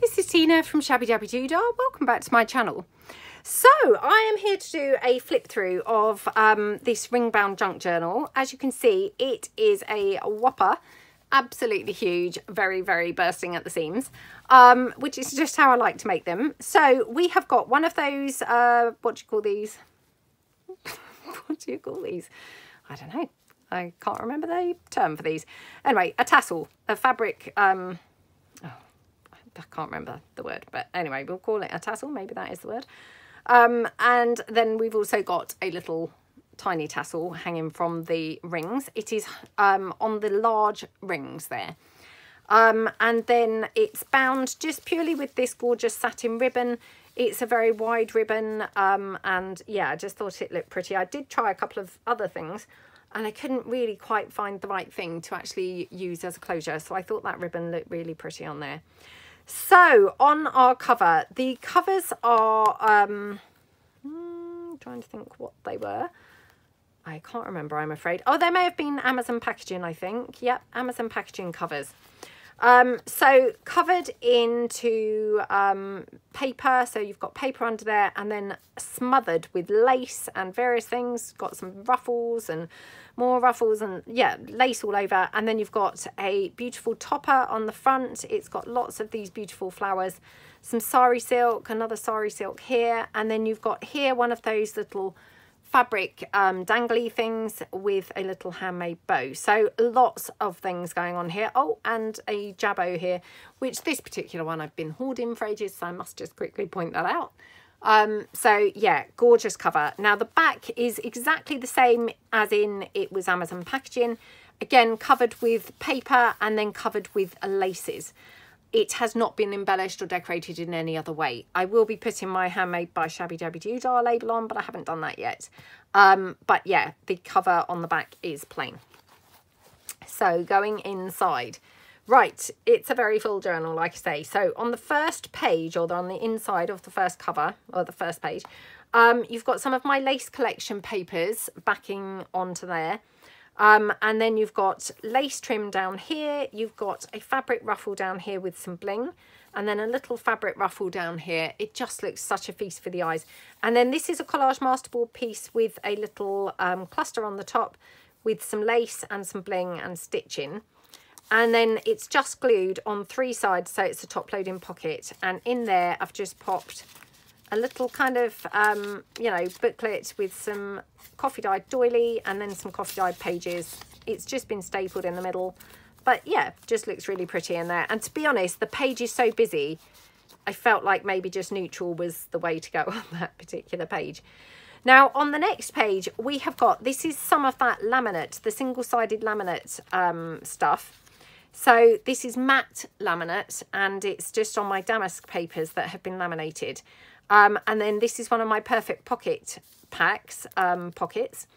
this is Tina from Shabbydabbydoodah. Welcome back to my channel. So I am here to do a flip through of this ring bound junk journal. As you can see, it is a whopper, absolutely huge, very, very bursting at the seams, which is just how I like to make them. So we have got one of those, what do you call these? What do you call these? I don't know. I can't remember the term for these. Anyway, a tassel, a fabric, I can't remember the word, but anyway, we'll call it a tassel. Maybe that is the word. And then we've also got a little tiny tassel hanging from the rings. It is on the large rings there. And then it's bound just purely with this gorgeous satin ribbon. It's a very wide ribbon. And yeah, I just thought it looked pretty. I did try a couple of other things and I couldn't really quite find the right thing to actually use as a closure. So I thought that ribbon looked really pretty on there. So on our cover, the covers are, trying to think what they were. I can't remember, I'm afraid. Oh, they may have been Amazon packaging, I think. Yep, Amazon packaging covers. So covered into paper, so you've got paper under there and then smothered with lace and various things. Got some ruffles and more ruffles and yeah, lace all over. And then you've got a beautiful topper on the front. It's got lots of these beautiful flowers, some sari silk, another sari silk here. And then you've got here one of those little fabric dangly things with a little handmade bow. So lots of things going on here. Oh, and a jabot here, which this particular one I've been hoarding for ages, so I must just quickly point that out. So yeah, gorgeous cover. Now the back is exactly the same as in it was Amazon packaging, again covered with paper and then covered with laces. It has not been embellished or decorated in any other way. I will be putting my Handmade by Shabbydabbydoodah label on, but I haven't done that yet. But yeah, the cover on the back is plain. So going inside. Right, it's a very full journal, like I say. So on the first page, or on the inside of the first cover, or the first page, you've got some of my lace collection papers backing onto there. And then you've got lace trim down here, you've got a fabric ruffle down here with some bling, and then a little fabric ruffle down here. It just looks such a feast for the eyes. And then this is a collage masterboard piece with a little cluster on the top with some lace and some bling and stitching. And then it's just glued on 3 sides, so it's a top loading pocket. And in there I've just popped a little kind of, you know, booklet with some coffee dyed doily and then some coffee dyed pages. It's just been stapled in the middle, but yeah, just looks really pretty in there. And to be honest, the page is so busy, I felt like maybe just neutral was the way to go on that particular page. Now on the next page, we have got, this is some of that laminate, the single-sided laminate stuff. So this is matte laminate and it's just on my damask papers that have been laminated. And then this is one of my perfect pocket packs, pockets,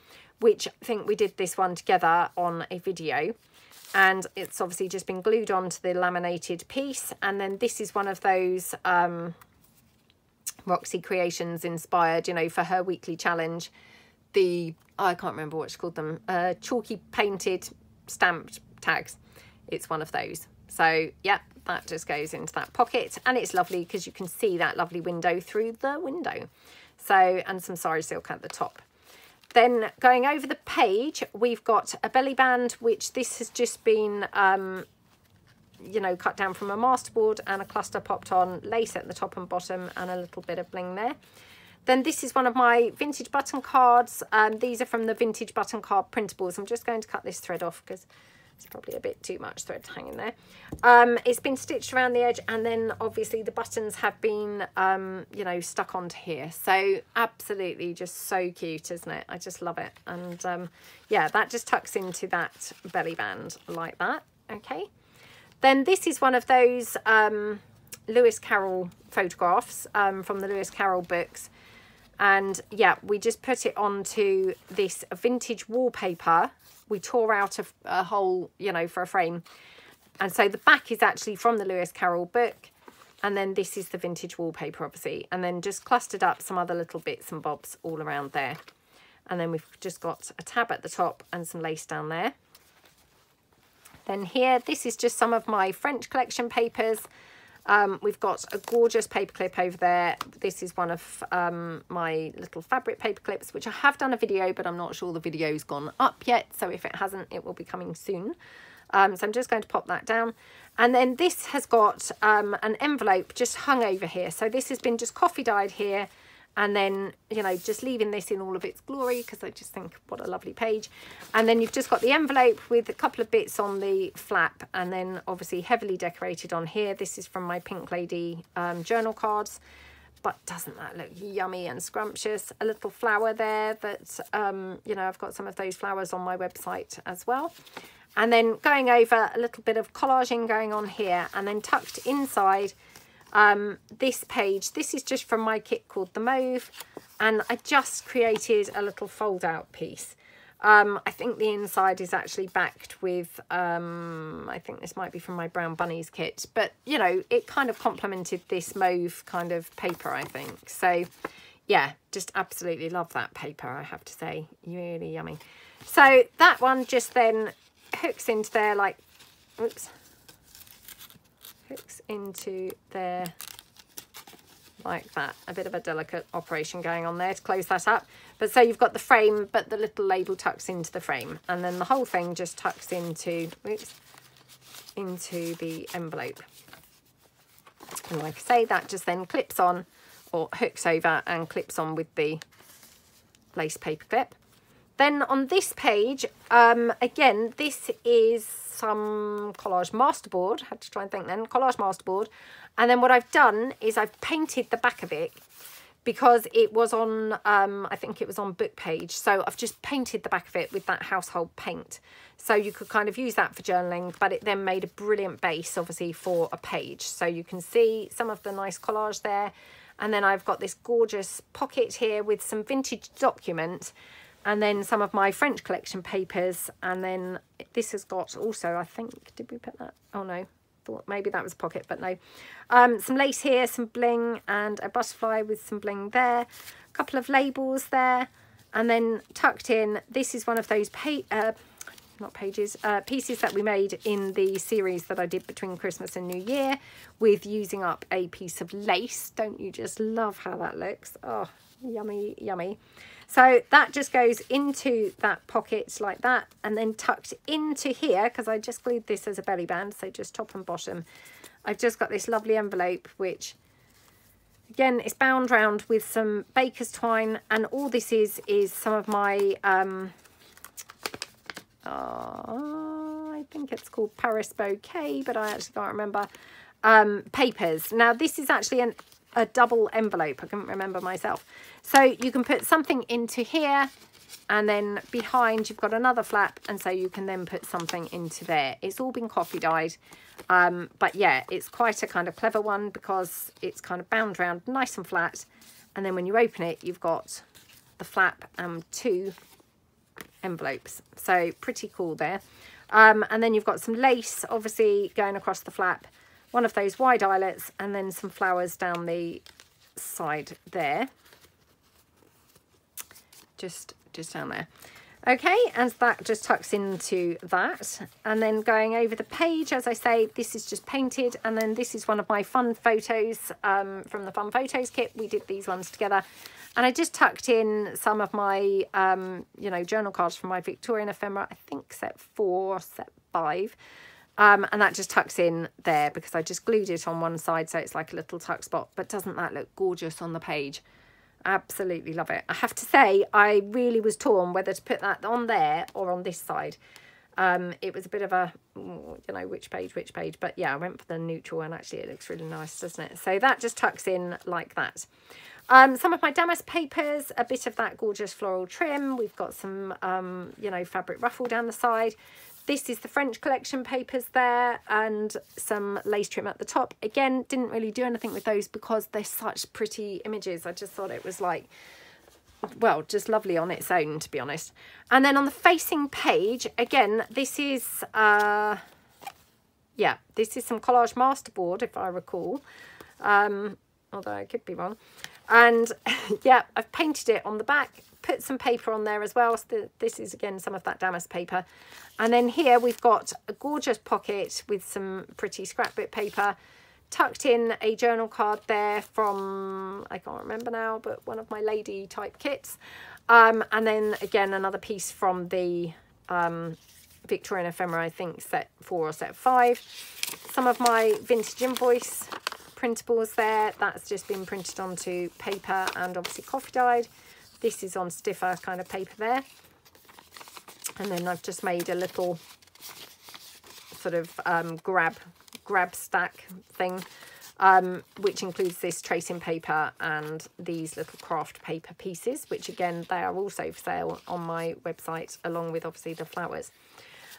which I think we did this one together on a video. And it's obviously just been glued onto the laminated piece. And then this is one of those Roxy Creations inspired, you know, for her weekly challenge. The, I can't remember what she called them, chalky painted stamped tags. It's one of those. So yeah, that just goes into that pocket and it's lovely because you can see that lovely window through the window. So, and some sari silk at the top. Then going over the page, we've got a belly band, which this has just been, you know, cut down from a masterboard and a cluster popped on, lace at the top and bottom and a little bit of bling there. Then this is one of my vintage button cards. These are from the vintage button card printables. I'm just going to cut this thread off because it's probably a bit too much thread hanging there. It's been stitched around the edge and then obviously the buttons have been, you know, stuck onto here. So absolutely just so cute, isn't it? I just love it. And yeah, that just tucks into that belly band like that. Okay. Then this is one of those Lewis Carroll photographs from the Lewis Carroll books. And yeah, we just put it onto this vintage wallpaper. We tore out a hole, you know, for a frame. And so the back is actually from the Lewis Carroll book. And then this is the vintage wallpaper, obviously. And then just clustered up some other little bits and bobs all around there. And then we've just got a tab at the top and some lace down there. Then here, this is just some of my French collection papers. We've got a gorgeous paper clip over there. This is one of my little fabric paper clips, which I have done a video, but I'm not sure the video's gone up yet. So if it hasn't, it will be coming soon. So I'm just going to pop that down. And then this has got an envelope just hung over here. So this has been just coffee dyed here. And then, you know, just leaving this in all of its glory, because I just think what a lovely page. And then you've just got the envelope with a couple of bits on the flap, and then obviously heavily decorated on here. This is from my Pink Lady journal cards. But doesn't that look yummy and scrumptious? A little flower there that, you know, I've got some of those flowers on my website as well. And then going over a little bit of collaging going on here, and then tucked inside this page. This is just from my kit called the Mauve, and I just created a little fold out piece. I think the inside is actually backed with, I think this might be from my Brown Bunnies kit, but you know, it kind of complemented this mauve kind of paper, I think. So yeah, just absolutely love that paper, I have to say, really yummy. So that one just then hooks into there like, oops, hooks into there like that. A bit of a delicate operation going on there to close that up. But so you've got the frame, but the little label tucks into the frame, and then the whole thing just tucks into, oops, into the envelope. And like I say, that just then clips on, or hooks over and clips on with the lace paper clip. Then on this page, again, this is some collage masterboard. Had to try and think then, collage masterboard. And then what I've done is I've painted the back of it, because it was on, I think it was on book page. So I've just painted the back of it with that household paint. So you could kind of use that for journaling, but it then made a brilliant base, obviously, for a page. So you can see some of the nice collage there. And then I've got this gorgeous pocket here with some vintage document, and then some of my French collection papers. And then this has got also, I think, did we put that? Oh no, thought maybe that was a pocket, but no. Some lace here, some bling, and a butterfly with some bling there. A couple of labels there. And then tucked in, this is one of those pieces that we made in the series that I did between Christmas and New Year, with using up a piece of lace. Don't you just love how that looks? Oh, yummy, yummy. So that just goes into that pocket like that, and then tucked into here, because I just glued this as a belly band, so just top and bottom. I've just got this lovely envelope, which again is bound round with some baker's twine, and all this is some of my I think it's called Paris Bouquet, but I actually can't remember, papers. Now this is actually a double envelope. I couldn't remember myself. So you can put something into here, and then behind you've got another flap, and so you can then put something into there. It's all been coffee dyed, but yeah, it's quite a kind of clever one, because it's kind of bound round nice and flat, and then when you open it, you've got the flap and two envelopes. So pretty cool there. And then you've got some lace obviously going across the flap, one of those wide eyelets, and then some flowers down the side there, just down there. Okay, and that just tucks into that. And then going over the page, as I say, this is just painted, and then this is one of my fun photos from the Fun Photos kit. We did these ones together, and I just tucked in some of my you know, journal cards from my Victorian ephemera, I think set 4, set 5. And that just tucks in there, because I just glued it on one side, so it's like a little tuck spot. But doesn't that look gorgeous on the page? Absolutely love it. I have to say, I really was torn whether to put that on there or on this side. It was a bit of a, you know, which page, but yeah, I went for the neutral, and actually it looks really nice, doesn't it? So that just tucks in like that. Some of my damask papers, a bit of that gorgeous floral trim. We've got some, you know, fabric ruffle down the side. This is the French collection papers there, and some lace trim at the top. Again, didn't really do anything with those because they're such pretty images. I just thought it was like, well, just lovely on its own, to be honest. And then on the facing page, again, this is, yeah, this is some collage masterboard, if I recall. Although I could be wrong. And yeah, I've painted it on the back, put some paper on there as well. So this is again some of that damask paper. And then here we've got a gorgeous pocket with some pretty scrapbook paper tucked in a journal card there from, I can't remember now, but one of my lady type kits. And then again, another piece from the Victorian Ephemera, I think set 4 or set 5. Some of my vintage invoice printables there. That's just been printed onto paper and obviously coffee dyed. This is on stiffer kind of paper there. And then I've just made a little sort of grab stack thing, which includes this tracing paper and these little craft paper pieces, which again, they are also for sale on my website, along with obviously the flowers.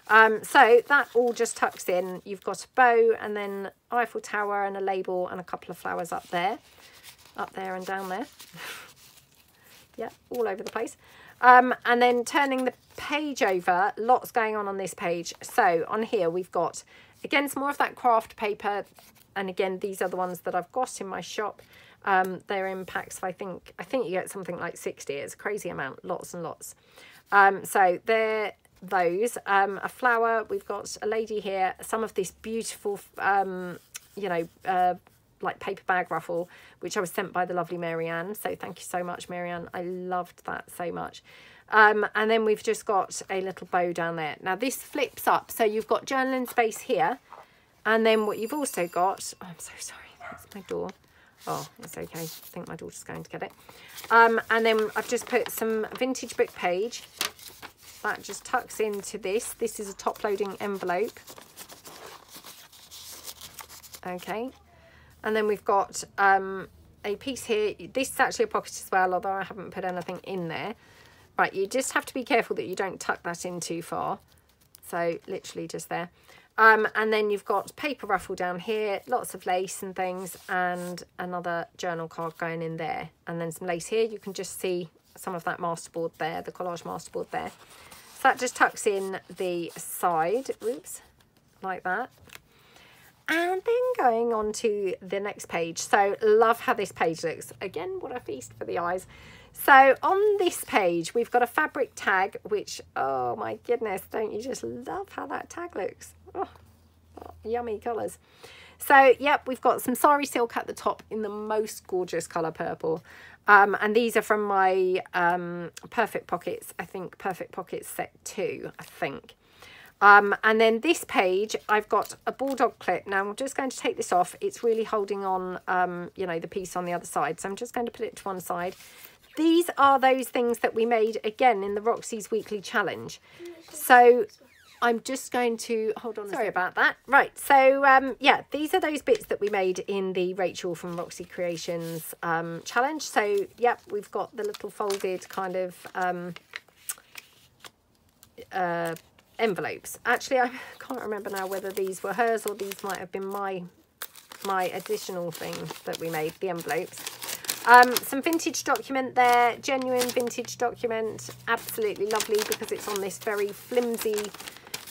So that all just tucks in. You've got a bow and then Eiffel Tower and a label and a couple of flowers up there and down there. Yeah, all over the place. And then turning the page over, lots going on this page. So on here we've got, again, some more of that craft paper. And again, these are the ones that I've got in my shop. They're in packs. I think you get something like 60. It's a crazy amount, lots and lots. So they're those. A flower, we've got a lady here, some of this beautiful, you know, like paper bag ruffle, which I was sent by the lovely Marianne. So thank you so much, Marianne. I loved that so much. And then we've just got a little bow down there. Now this flips up. So you've got journaling space here. And then what you've also got, oh, I'm so sorry, that's my door. Oh, it's okay. I think my daughter's going to get it. And then I've just put some vintage book page. That just tucks into this. This is a top loading envelope. Okay. And then we've got a piece here. This is actually a pocket as well, although I haven't put anything in there. Right, you just have to be careful that you don't tuck that in too far. So literally just there. And then you've got paper ruffle down here, lots of lace and things, and another journal card going in there. And then some lace here. You can just see some of that masterboard there, the collage masterboard there. So that just tucks in the side, oops, like that. And then going on to the next page. So love how this page looks. Again, what a feast for the eyes. So on this page, we've got a fabric tag, which, oh my goodness, don't you just love how that tag looks? Oh, yummy colours. So, yep, we've got some sari silk at the top in the most gorgeous colour purple. And these are from my Perfect Pockets, I think, Perfect Pockets set 2, I think. And then this page, I've got a bulldog clip. Now, I'm just going to take this off. It's really holding on, you know, the piece on the other side. So I'm just going to put it to one side. These are those things that we made, again, in the Roxy's Weekly Challenge. So I'm just going to, hold on, sorry about that. Right, so, yeah, these are those bits that we made in the Rachel from Roxy Creations challenge. So, yep, we've got the little folded kind of envelopes. Actually, I can't remember now whether these were hers or these might have been my additional thing that we made, the envelopes. Some vintage document there, genuine vintage document, absolutely lovely because it's on this very flimsy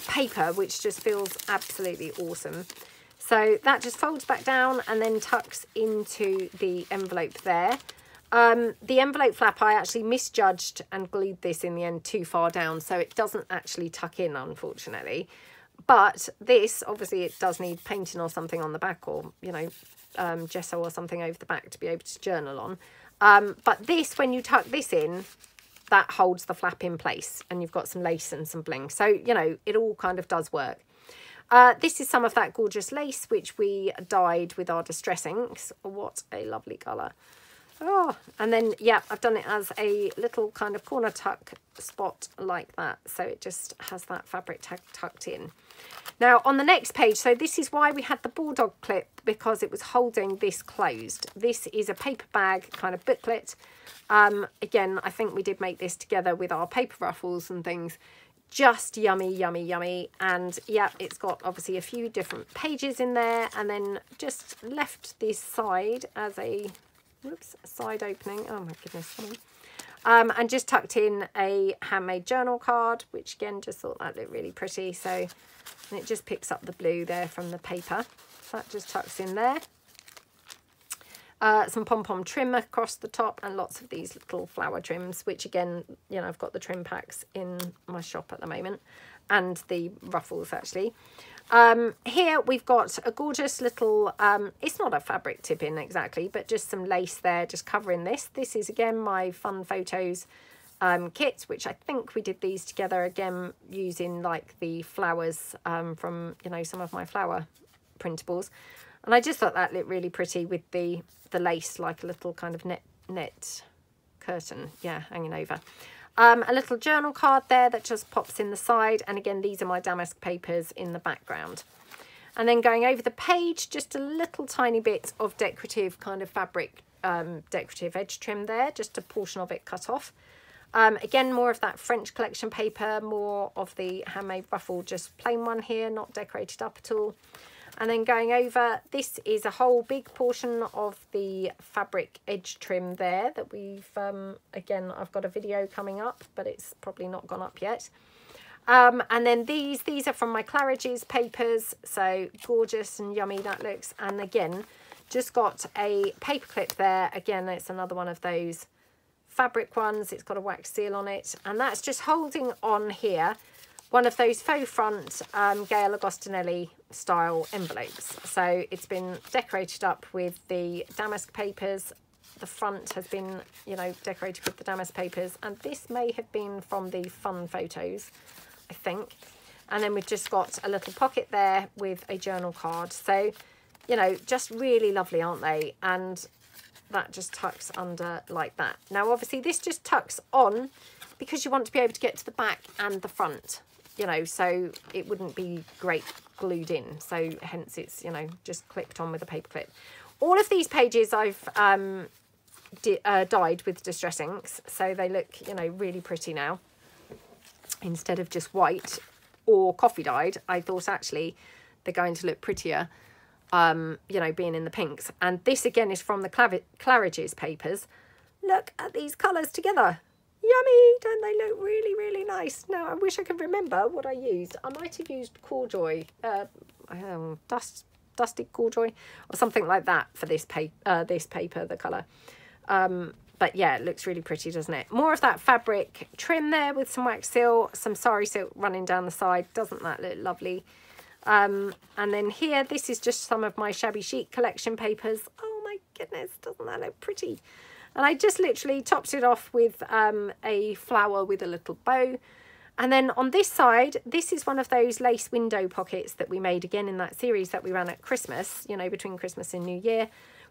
paper, which just feels absolutely awesome. So that just folds back down and then tucks into the envelope there. The envelope flap, I actually misjudged and glued this in the end too far down, so it doesn't actually tuck in, unfortunately. But this, obviously, it does need painting or something on the back, or, you know, gesso or something over the back to be able to journal on. But this, when you tuck this in, that holds the flap in place, and you've got some lace and some bling. So, you know, it all kind of does work. This is some of that gorgeous lace, which we dyed with our Distress inks. What a lovely colour. Oh, and then, yeah, I've done it as a little kind of corner tuck spot like that. So it just has that fabric tag tucked in. Now, on the next page, so this is why we had the bulldog clip, because it was holding this closed. This is a paper bag kind of booklet. Again, I think we did make this together with our paper ruffles and things. Just yummy, yummy, yummy. And yeah, it's got obviously a few different pages in there, and then just left this side as a, whoops, side opening. Oh my goodness. And just tucked in a handmade journal card, which again, just thought that looked really pretty. So, and it just picks up the blue there from the paper. So that just tucks in there. Some pom-pom trim across the top and lots of these little flower trims, which again, you know, I've got the trim packs in my shop at the moment, and the ruffles actually. Here we've got a gorgeous little, it's not a fabric tip-in exactly, but just some lace there, just covering this. This is, again, my Fun Photos kit, which I think we did these together, again, using like the flowers from, you know, some of my flower printables. And I just thought that looked really pretty with the lace, like a little kind of net curtain, yeah, hanging over. A little journal card there that just pops in the side. And again, these are my damask papers in the background. And then going over the page, just a little tiny bit of decorative kind of fabric, decorative edge trim there, just a portion of it cut off. Again, more of that French collection paper, more of the Handmade ruffle, just plain one here, not decorated up at all. And then going over, this is a whole big portion of the fabric edge trim there that we've, again, I've got a video coming up, but it's probably not gone up yet. And then these are from my Claridge's papers, so gorgeous and yummy that looks. And again, just got a paper clip there. Again, it's another one of those fabric ones. It's got a wax seal on it, and that's just holding on here one of those faux front Gail Agostinelli style envelopes. So it's been decorated up with the damask papers. The front has been, you know, decorated with the damask papers, and this may have been from the Fun Photos, I think. And then we've just got a little pocket there with a journal card. So, you know, just really lovely, aren't they? And that just tucks under like that. Now, obviously, this just tucks on because you want to be able to get to the back and the front, you know, so it wouldn't be great glued in. So hence it's, you know, just clipped on with a paper clip. All of these pages I've dyed with Distress inks, so they look, you know, really pretty now. Instead of just white or coffee dyed, I thought actually they're going to look prettier, you know, being in the pinks. And this again is from the Claridge's papers. Look at these colours together. Yummy, don't they look really, really nice? Now, I wish I could remember what I used. I might have used Corduroy, dusty Corduroy or something like that for this paper, the colour. But yeah, it looks really pretty, doesn't it? More of that fabric trim there with some wax seal, some sari silk running down the side. Doesn't that look lovely? And then here, this is just some of my Shabby Chic collection papers. Oh my goodness, doesn't that look pretty? And I just literally topped it off with a flower with a little bow. And then on this side, this is one of those lace window pockets that we made again in that series that we ran at Christmas, you know, between Christmas and New Year,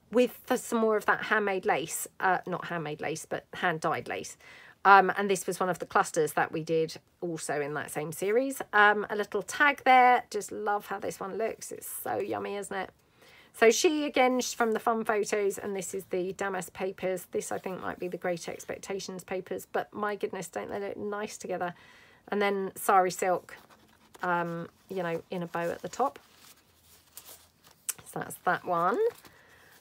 with some more of that handmade lace, not handmade lace, but hand-dyed lace. And this was one of the clusters that we did also in that same series. A little tag there. Just love how this one looks. It's so yummy, isn't it? So she, again, she's from the Fun Photos, and this is the damask papers. This, I think, might be the Great Expectations papers, but my goodness, don't they look nice together? And then sari silk, you know, in a bow at the top. So that's that one.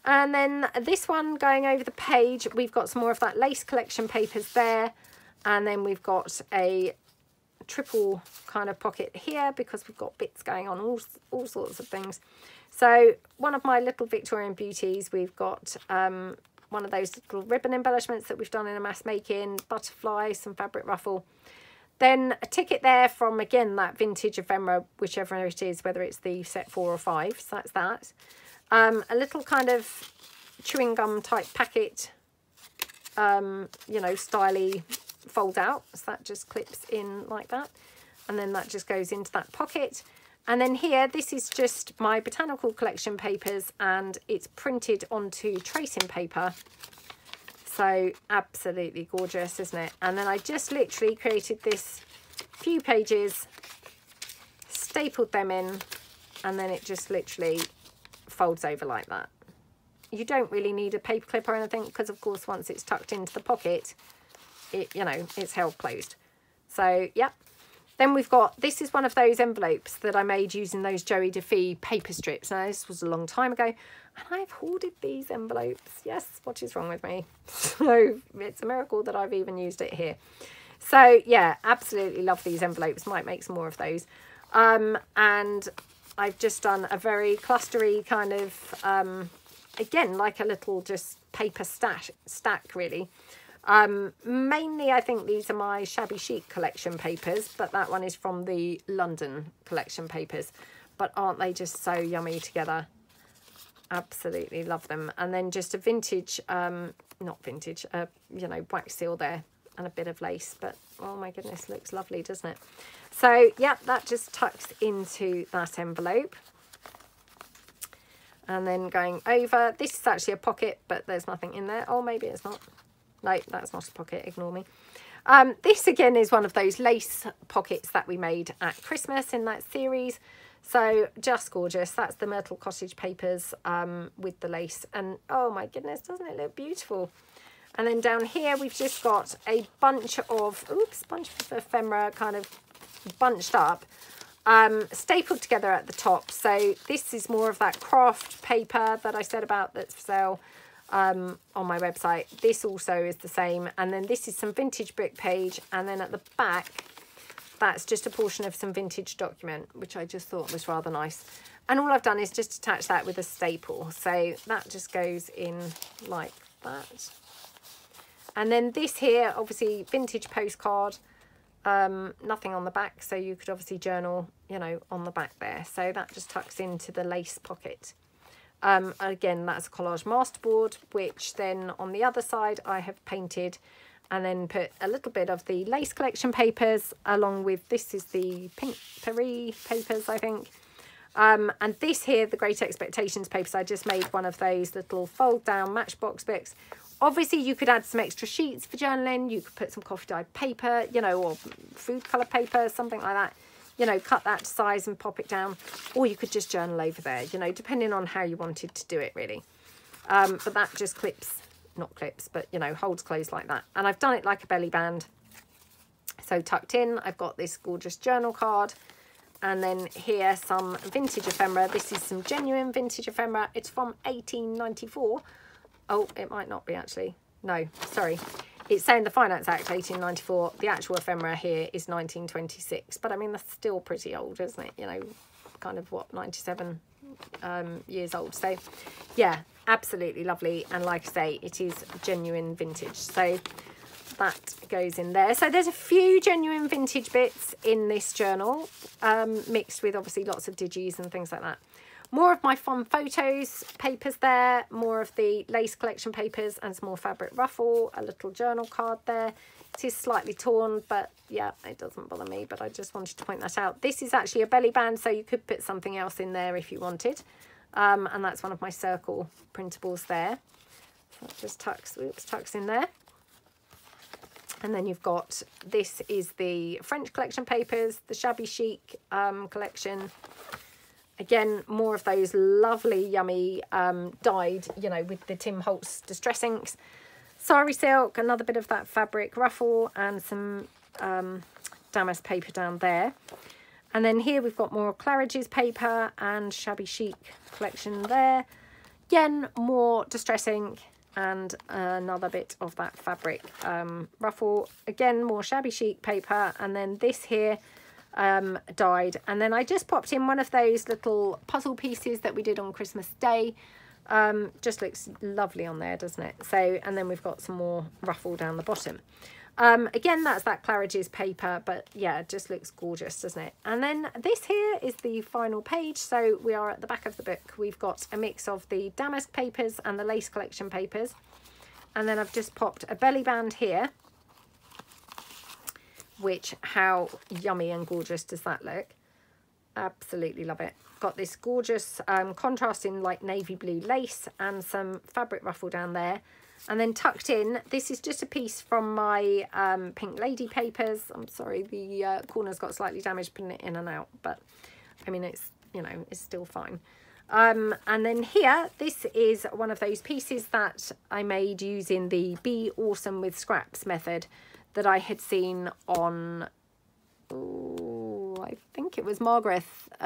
And then this one going over the page, we've got some more of that lace collection papers there. And then we've got a triple kind of pocket here because we've got bits going on, all sorts of things. So one of my little Victorian beauties, we've got one of those little ribbon embellishments that we've done in a mass making, butterfly, some fabric ruffle. Then a ticket there from, again, that vintage ephemera, whichever it is, whether it's the set 4 or 5. So that's that. A little kind of chewing gum type packet, you know, styly fold out. So that just clips in like that. And then that just goes into that pocket. And then here, this is just my botanical collection papers, and it's printed onto tracing paper. So absolutely gorgeous, isn't it? And then I just literally created this few pages, stapled them in, and then it just literally folds over like that. You don't really need a paper clip or anything because, of course, once it's tucked into the pocket, it, you know, it's held closed. So, yeah. Then we've got, this is one of those envelopes that I made using those Joey DeFee paper strips. Now, this was a long time ago, and I've hoarded these envelopes. Yes, what is wrong with me? So it's a miracle that I've even used it here. So, yeah, absolutely love these envelopes. Might make some more of those. And I've just done a very clustery kind of, again, like a little just paper stack, really. Mainly I think these are my Shabby Chic collection papers, but that one is from the London collection papers. but aren't they just so yummy together? Absolutely love them. And then just a vintage, not vintage, you know, wax seal there and a bit of lace, but oh my goodness, looks lovely, doesn't it? So yeah, that just tucks into that envelope. And then going over, this is actually a pocket, but there's nothing in there. Oh, maybe it's not. No, that's not a pocket, ignore me. This again is one of those lace pockets that we made at Christmas in that series. So just gorgeous. That's the Myrtle Cottage papers with the lace. And oh my goodness, doesn't it look beautiful? And then down here, we've just got a bunch of, bunch of ephemera kind of bunched up, stapled together at the top. So this is more of that craft paper that I said about that's for sale on my website. This also is the same. And then this is some vintage brick page. And then at the back, that's just a portion of some vintage document, which I just thought was rather nice. And all I've done is just attach that with a staple. So that just goes in like that. And then this here, obviously vintage postcard, nothing on the back. So you could obviously journal, you know, on the back there. So that just tucks into the lace pocket. Again, that's a collage masterboard, which then on the other side, I have painted and then put a little bit of the lace collection papers along with, this is the Pink Paris papers, I think. And this here, the Great Expectations papers, I just made one of those little fold down matchbox books. Obviously, you could add some extra sheets for journaling. You could put some coffee dyed paper, you know, or food colour paper, something like that. You know, cut that to size and pop it down. Or you could just journal over there, you know, depending on how you wanted to do it, really. But that just clips, not clips, but, you know, holds closed like that. And I've done it like a belly band. So tucked in, I've got this gorgeous journal card. And then here, some vintage ephemera. This is some genuine vintage ephemera. It's from 1894. Oh, it might not be actually. No, sorry. It's saying the Finance Act 1894. The actual ephemera here is 1926. But I mean, that's still pretty old, isn't it? You know, kind of what, 97 years old. So yeah, absolutely lovely. And like I say, it is genuine vintage. So that goes in there. So there's a few genuine vintage bits in this journal, mixed with obviously lots of digis and things like that. More of my fun photos papers there, more of the lace collection papers and some more fabric ruffle, a little journal card there. It is slightly torn, but yeah, it doesn't bother me, but I just wanted to point that out. This is actually a belly band, so you could put something else in there if you wanted. And that's one of my circle printables there. So it just tucks in there. And then you've got, this is the French collection papers, the Shabby Chic collection. Again, more of those lovely, yummy, dyed, you know, with the Tim Holtz distress inks. Sari silk, another bit of that fabric ruffle, and some damask paper down there. And then here we've got more Claridge's paper and Shabby Chic collection there. Again, more distress ink and another bit of that fabric ruffle. Again, more Shabby Chic paper. And then this here, dyed, and then I just popped in one of those little puzzle pieces that we did on Christmas Day. Just looks lovely on there, doesn't it? So, and then we've got some more ruffle down the bottom. Again, that's that Claridge's paper, but yeah, it just looks gorgeous, doesn't it? And then this here is the final page. So we are at the back of the book. We've got a mix of the damask papers and the lace collection papers, and then I've just popped a belly band here, which, how yummy and gorgeous does that look? Absolutely love it. Got this gorgeous contrasting like navy blue lace and some fabric ruffle down there. And then tucked in, this is just a piece from my Pink Lady papers. I'm sorry, the corner's got slightly damaged putting it in and out, but I mean, it's, you know, it's still fine. And then here, this is one of those pieces that I made using the Be Awesome with Scraps method that I had seen on, I think it was Margaret.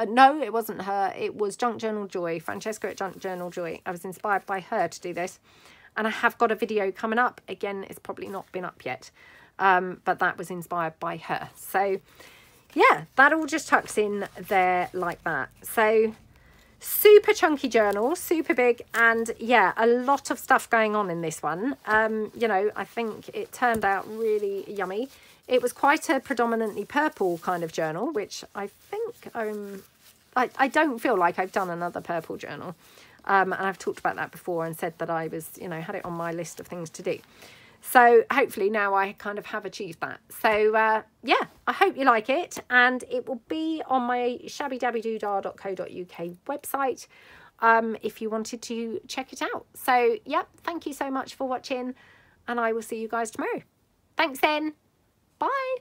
No, it wasn't her. It was Junk Journal Joy, Francesca at Junk Journal Joy. I was inspired by her to do this. And I have got a video coming up. Again, it's probably not been up yet. But that was inspired by her. So, yeah, that all just tucks in there like that. So, super chunky journal, super big, and yeah, a lot of stuff going on in this one. You know, I think it turned out really yummy. It was quite a predominantly purple kind of journal, which I think I don't feel like I've done another purple journal. And I've talked about that before and said that I was, you know, had it on my list of things to do. So hopefully now I kind of have achieved that. So yeah, I hope you like it, and it will be on my shabbydabbydoodah.co.uk website if you wanted to check it out. So yeah, thank you so much for watching, and I will see you guys tomorrow. Thanks then. Bye.